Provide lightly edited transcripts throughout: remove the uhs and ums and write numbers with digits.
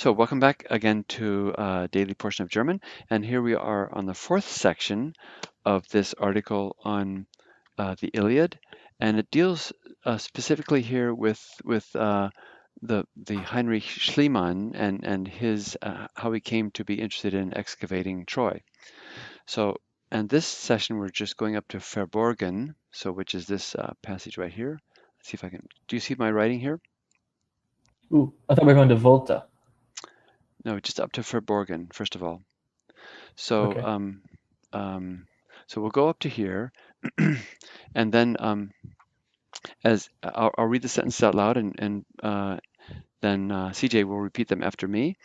So welcome back again to Daily Portion of German, and here we are on the fourth section of this article on the Iliad, and it deals specifically here with the Heinrich Schliemann and his how he came to be interested in excavating Troy. So, and this session we're just going up to Verborgen, so which is this passage right here. Let's see if I can. Do you see my writing here? Ooh, I thought we were going to Volta. No, just up to Verborgen, first of all. So, Okay. so we'll go up to here, and then as I'll read the sentences out loud, and then CJ will repeat them after me.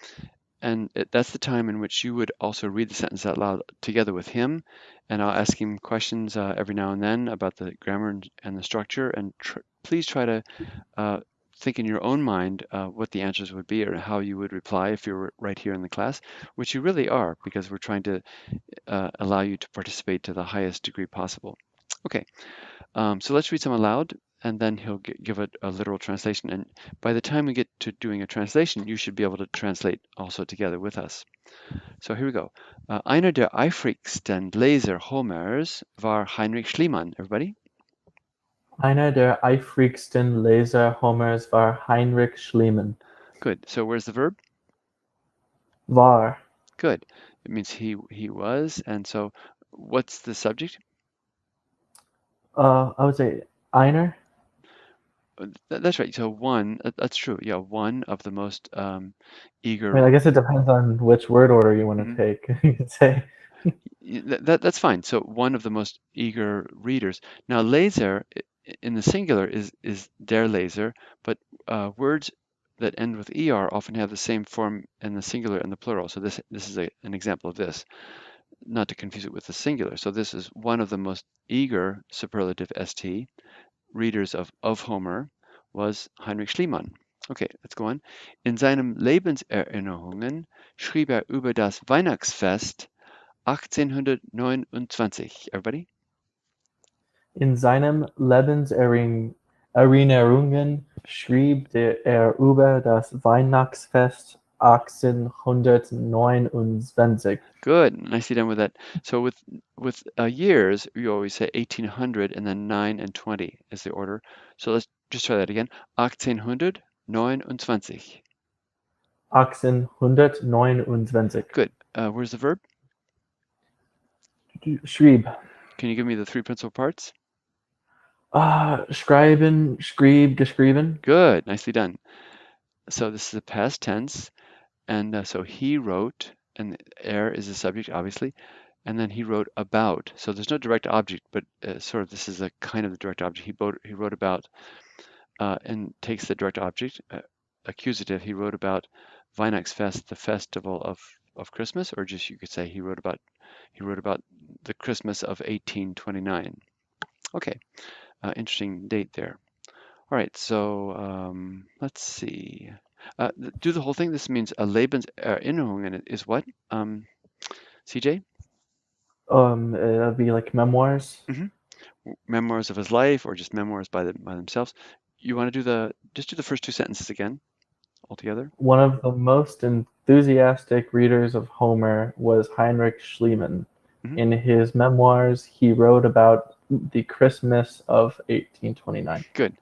And that's the time in which you would also read the sentence out loud together with him, and I'll ask him questions every now and then about the grammar and the structure, and please try to think in your own mind what the answers would be or how you would reply if you were right here in the class, which you really are, because we're trying to allow you to participate to the highest degree possible. Okay, so let's read some aloud, and then he'll give it a literal translation. And by the time we get to doing a translation, you should be able to translate also together with us. So here we go. Einer der eifrigsten Leser Homers war Heinrich Schliemann. Everybody? Einer der eifrigsten Leser Homers war Heinrich Schliemann. Good. So where's the verb? War. Good. It means he was. And so what's the subject? I would say einer. That's right. So one, that's true. Yeah, one of the most eager. I mean, I guess it depends on which word order you want to Mhm. take. You could say. That's fine. So one of the most eager readers. Now, laser in the singular is der Laser, but words that end with er often have the same form in the singular and the plural. So this is an example of this, not to confuse it with the singular. So this is one of the most eager superlative st readers of Homer was Heinrich Schliemann. Okay, let's go on. In seinem Lebenserinnerungen schrieb er über das Weihnachtsfest 1829. Everybody? In seinem Lebenserinnerungen schrieb er über das Weihnachtsfest 1829. Good. Nicely done with that. So with years, you always say 1800 and then 9 and 20 is the order. So let's just try that again. 1829. 1829. Good. Where's the verb? Schrieb. Can you give me the three principal parts? Schreiben, schrieb, geschrieben. Good. Nicely done. So this is the past tense. And so he wrote, and er is the subject, obviously, and then he wrote about. So there's no direct object, but sort of this is a kind of the direct object. He wrote about and takes the direct object, accusative. He wrote about Weihnachtsfest, the festival of Christmas, or just you could say he wrote about the Christmas of 1829. Okay, interesting date there. All right, so let's see. Do the whole thing. This means a Lebenserinnerungen is what? CJ? That'd be like memoirs. Hmm. Memoirs of his life, or just memoirs by themselves. You want to just do the first two sentences again, altogether? One of the most enthusiastic readers of Homer was Heinrich Schliemann. Hmm. In his memoirs, he wrote about the Christmas of 1829. Good.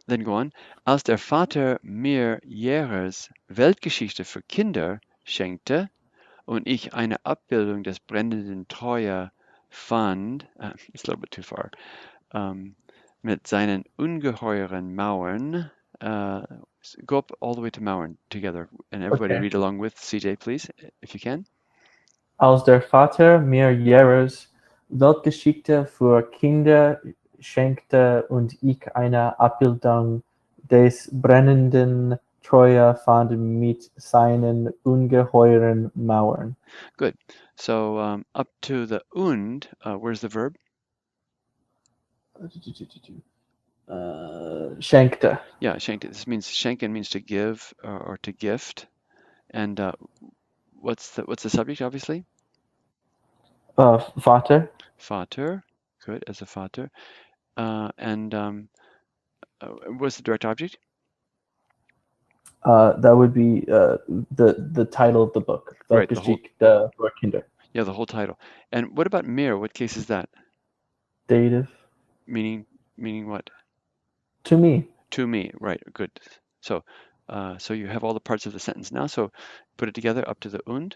Then go on. Als der Vater mir Jerers Weltgeschichte für Kinder schenkte und ich eine Abbildung des brennenden Troja fand, it's a little bit too far, mit seinen ungeheuren Mauern, go up all the way to Mauern together, and everybody Okay. read along with CJ, please, if you can. Als der Vater mir Jerers Weltgeschichte für Kinder schenkte und ich eine Abbildung des brennenden Troja fand mit seinen ungeheuren Mauern. Good. So up to the und, where's the verb? Schenkte. Yeah, schenkte. This means schenken means to give or to gift. And what's the subject, obviously? Vater. Vater. Good, as a Vater. And what's the direct object? That would be the title of the book, Right, the whole, Weltgeschichte für Kinder. yeah, the whole title. And what about mir? What case is that? Dative. Meaning, meaning what? To me. To me, right? Good. So, so you have all the parts of the sentence now. So, put it together up to the und.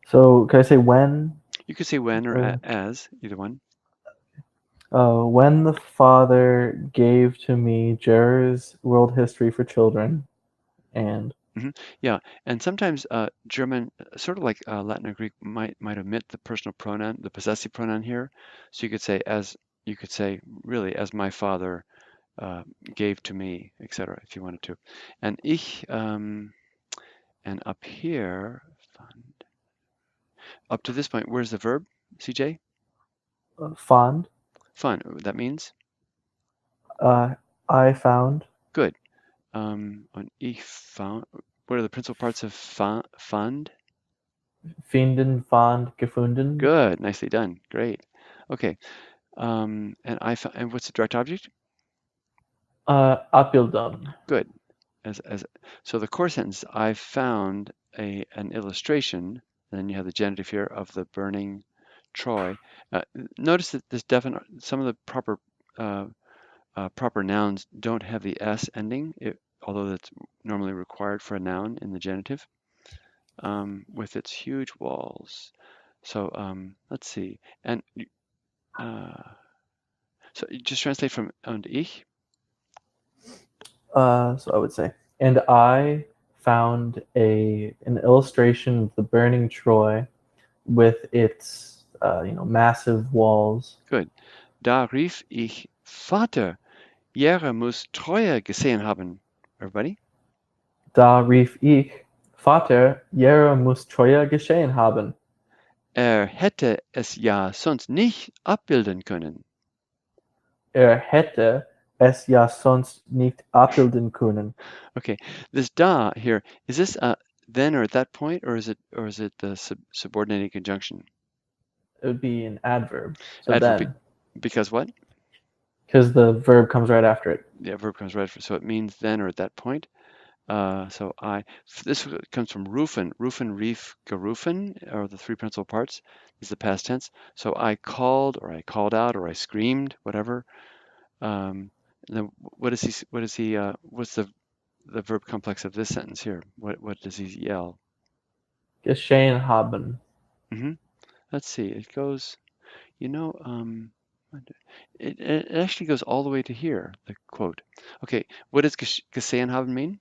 So can I say when? You could say when or Or, as, either one. when the father gave to me Jer's World History for Children, and Yeah, and sometimes German, sort of like Latin or Greek, might omit the personal pronoun, the possessive pronoun here. So you could say as, you could say really as my father uh, gave to me, etc. If you wanted to. And ich, and up here, up to this point, where's the verb, CJ? fond. Fun. That means Uh, I found. good. Und ich found. What are the principal parts of fund? Finden, fond, gefunden. Good. Nicely done. Great. Okay. And and what's the direct object? Abbildung. Good. As so the core sentence, I found an illustration, then you have the genitive here of the burning Troy. Uh, Notice that this definite, some of the uh, proper nouns don't have the s ending, although that's normally required for a noun in the genitive, with its huge walls. So let's see, and uh, so you just translate from und ich. So I would say, and I found an illustration of the burning Troy with its massive walls. Good. Da rief ich Vater, Jere muss Treue gesehen haben. Everybody? Da rief ich, Vater, Jere muss Treue geschehen haben. Hätte es ja sonst nicht abbilden können. Hätte es ja sonst nicht abbilden können. Okay, this da here, is this then or at that point, or is it the subordinating conjunction? It would be an adverb. So Adverb then, because what? because the verb comes right after it. The verb comes right after, so it means then or at that point. So this comes from rufen, reef, gerufen are the three principal parts. Is the past tense. So I called, or I called out, or I screamed, whatever. Then what is he? What is he? What's the verb complex of this sentence here? What does he yell? Geschehen haben. hmm Let's see. It goes. You know, it actually goes all the way to here. The quote. Okay. What does gesehen haben mean?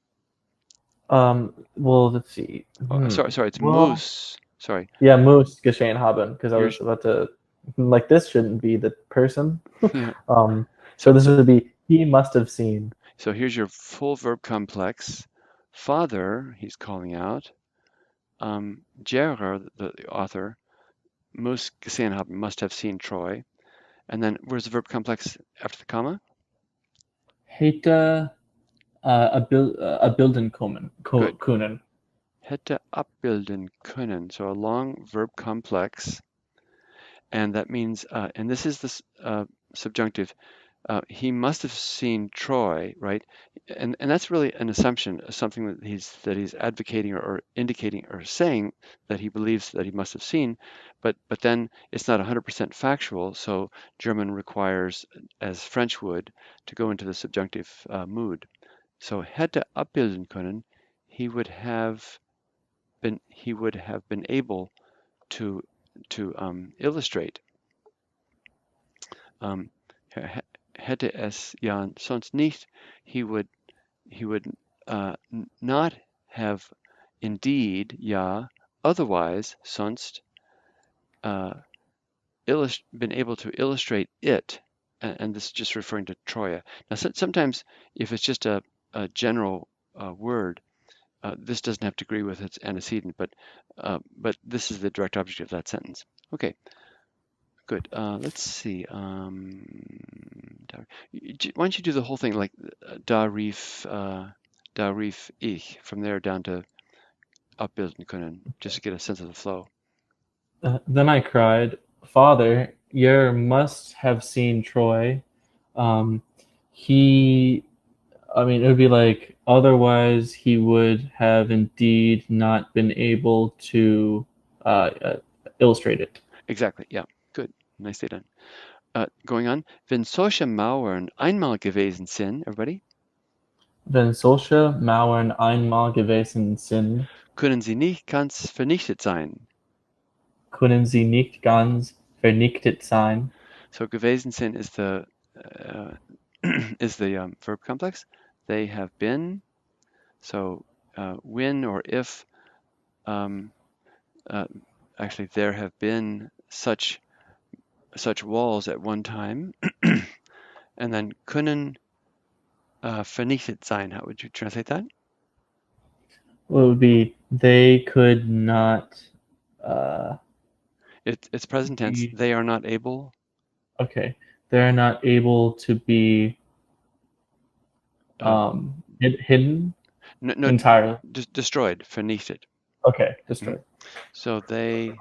Well, let's see. Oh, sorry. It's Well, moose. Sorry. yeah, muss geschehen haben, because I You're was about to, like, this shouldn't be the person. yeah. So So this would be, he must have seen. so here's your full verb complex. Father, he's calling out. Gerard, the author, muss gesehen haben, must have seen Troy. And then where's the verb complex after the comma? Hätte abbilden Good. können. Hätte abbilden können. So a long verb complex. And that means, and this is the subjunctive, he must have seen Troy, right? And that's really an assumption, something that he's advocating or indicating or saying that he believes that he must have seen, but then it's not 100% factual. So German requires, as French would, to go into the subjunctive mood. So hätte abbilden können, he would have been able to illustrate. Um, Hätte es ja sonst nicht, he would not have indeed, ja, otherwise, sonst, been able to illustrate it, and this is just referring to Troya. Now, sometimes if it's just a general word, this doesn't have to agree with its antecedent, but this is the direct object of that sentence. Okay, good. Let's see. Why don't you do the whole thing like da rief ich, from there down to abbilden können, just to get a sense of the flow. Then I cried, Father, you must have seen Troy. Um, he I mean, it would be like, otherwise he would have indeed not been able to uh, uh, illustrate it. Exactly. Yeah. Good. Nicely done. Going on. Wenn solche Mauern einmal gewesen sind, everybody, Wenn solche Mauern einmal gewesen sind, können sie nicht ganz vernichtet sein. können sie nicht ganz vernichtet sein. So gewesen sind is uh, is the verb complex. They have been. So when or if um, uh, actually there have been such walls at one time, and then können vernichtet sein. How would you translate that? What would be they could not uh, It's present tense. be They are not able. okay. They're not able to be Uh, hidden no, no, entirely. destroyed. Vernichtet. Okay, Mhm. destroyed. So they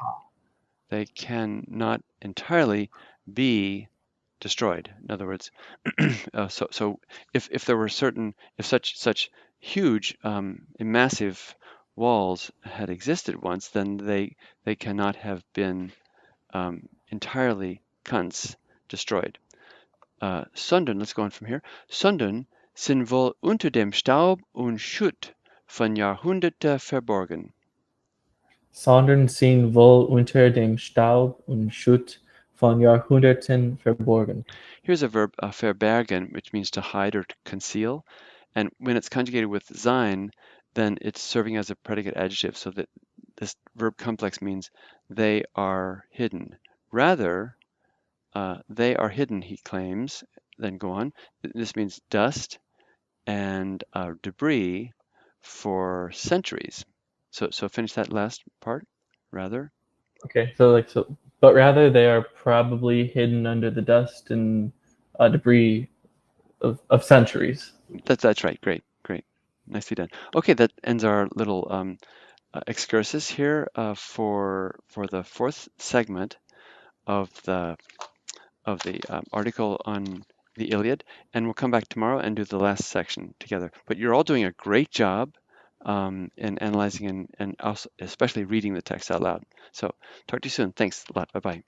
cannot entirely be destroyed. In other words, so if there were certain if such huge massive walls had existed once, then they cannot have been entirely cunts destroyed. Sondern, let's go on from here. Sondern sind wohl unter dem Staub und Schutt von Jahrhunderte verborgen. Sondern sind wohl unter dem Staub und Schutt von Jahrhunderten verborgen. Here's a verb, verbergen, which means to hide or to conceal. And when it's conjugated with sein, then it's serving as a predicate adjective, so that this verb complex means they are hidden. Rather, they are hidden, he claims. Then go on. This means dust and debris for centuries. So finish that last part. Rather, Okay, but rather they are probably hidden under the dust and debris of centuries. that's right. Great, great, nicely done. Okay, that ends our little excursus here for the fourth segment of the article on the Iliad, and we'll come back tomorrow and do the last section together. But you're all doing a great job in analyzing and also especially reading the text out loud. So talk to you soon. Thanks a lot. Bye bye.